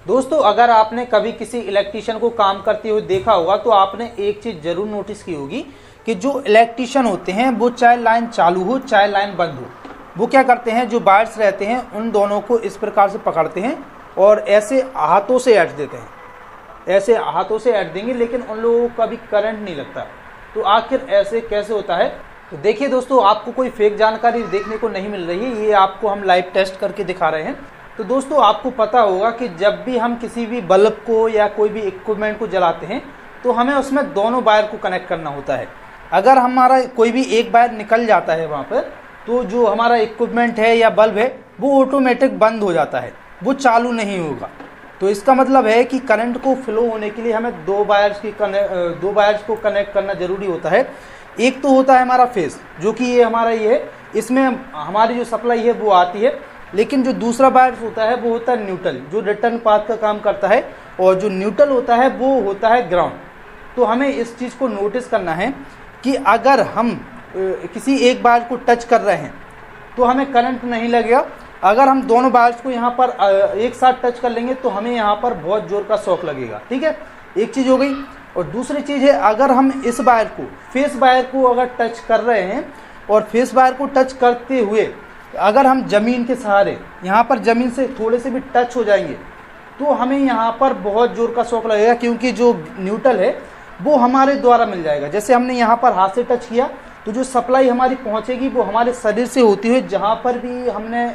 दोस्तों अगर आपने कभी किसी इलेक्ट्रीशियन को काम करते हुए देखा होगा तो आपने एक चीज़ जरूर नोटिस की होगी कि जो इलेक्ट्रीशियन होते हैं वो चाहे लाइन चालू हो चाहे लाइन बंद हो, वो क्या करते हैं, जो वायर्स रहते हैं उन दोनों को इस प्रकार से पकड़ते हैं और ऐसे हाथों से ऐड देते हैं, ऐसे हाथों से ऐड देंगे, लेकिन उन लोगों को कभी करंट नहीं लगता। तो आखिर ऐसे कैसे होता है? तो देखिए दोस्तों, आपको कोई फेक जानकारी देखने को नहीं मिल रही है, ये आपको हम लाइव टेस्ट करके दिखा रहे हैं। तो दोस्तों आपको पता होगा कि जब भी हम किसी भी बल्ब को या कोई भी इक्विपमेंट को जलाते हैं तो हमें उसमें दोनों वायर को कनेक्ट करना होता है। अगर हमारा कोई भी एक वायर निकल जाता है वहाँ पर, तो जो हमारा इक्विपमेंट है या बल्ब है वो ऑटोमेटिक बंद हो जाता है, वो चालू नहीं होगा। तो इसका मतलब है कि करंट को फ्लो होने के लिए हमें दो वायर्स को कनेक्ट करना जरूरी होता है। एक तो होता है हमारा फेस, जो कि ये हमारा ये है, इसमें हमारी जो सप्लाई है वो आती है, लेकिन जो दूसरा वायर होता है वो होता है न्यूट्रल, जो रिटर्न पाथ का काम करता है, और जो न्यूट्रल होता है वो होता है ग्राउंड। तो हमें इस चीज़ को नोटिस करना है कि अगर हम किसी एक वायर को टच कर रहे हैं तो हमें करंट नहीं लगेगा। अगर हम दोनों वायर्स को यहाँ पर एक साथ टच कर लेंगे तो हमें यहाँ पर बहुत जोर का शॉक लगेगा। ठीक है, एक चीज़ हो गई। और दूसरी चीज़ है, अगर हम इस वायर को, फेस वायर को अगर टच कर रहे हैं और फेस वायर को टच करते हुए अगर हम ज़मीन के सहारे यहाँ पर ज़मीन से थोड़े से भी टच हो जाएंगे तो हमें यहाँ पर बहुत ज़ोर का शॉक लगेगा, क्योंकि जो न्यूट्रल है वो हमारे द्वारा मिल जाएगा। जैसे हमने यहाँ पर हाथ से टच किया तो जो सप्लाई हमारी पहुँचेगी वो हमारे शरीर से होती हुई, जहाँ पर भी हमने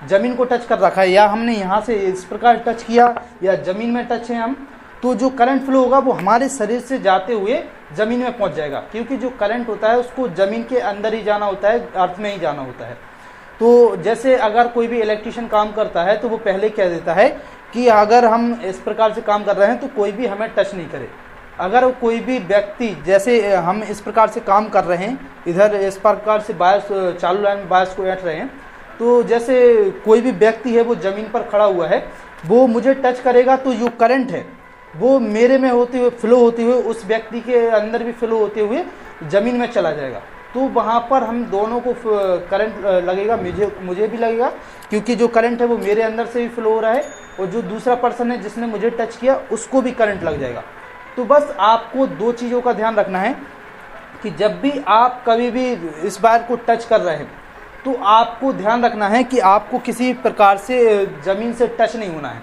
ज़मीन को टच कर रखा है या हमने यहाँ से इस प्रकार टच किया या ज़मीन में टच है हम, तो जो करंट फ्लो होगा वो हमारे शरीर से जाते हुए ज़मीन में पहुँच जाएगा, क्योंकि जो करंट होता है उसको ज़मीन के अंदर ही जाना होता है, अर्थ में ही जाना होता है। तो जैसे अगर कोई भी इलेक्ट्रीशियन काम करता है तो वो पहले कह देता है कि अगर हम इस प्रकार से काम कर रहे हैं तो कोई भी हमें टच नहीं करे। अगर कोई भी व्यक्ति, जैसे हम इस प्रकार से काम कर रहे हैं, इधर इस प्रकार से वायर्स चालू लाइन में वायर्स को ऐंठ रहे हैं, तो जैसे कोई भी व्यक्ति है वो ज़मीन पर खड़ा हुआ है, वो मुझे टच करेगा तो जो करंट है वो मेरे में होते हुए, फ्लो होते हुए उस व्यक्ति के अंदर भी फ्लो होते हुए ज़मीन में चला जाएगा। तो वहाँ पर हम दोनों को करंट लगेगा, मुझे भी लगेगा, क्योंकि जो करंट है वो मेरे अंदर से भी फ्लो हो रहा है और जो दूसरा पर्सन है जिसने मुझे टच किया उसको भी करंट लग जाएगा। तो बस आपको दो चीज़ों का ध्यान रखना है कि जब भी आप कभी भी इस वायर को टच कर रहे हैं तो आपको ध्यान रखना है कि आपको किसी प्रकार से ज़मीन से टच नहीं होना है।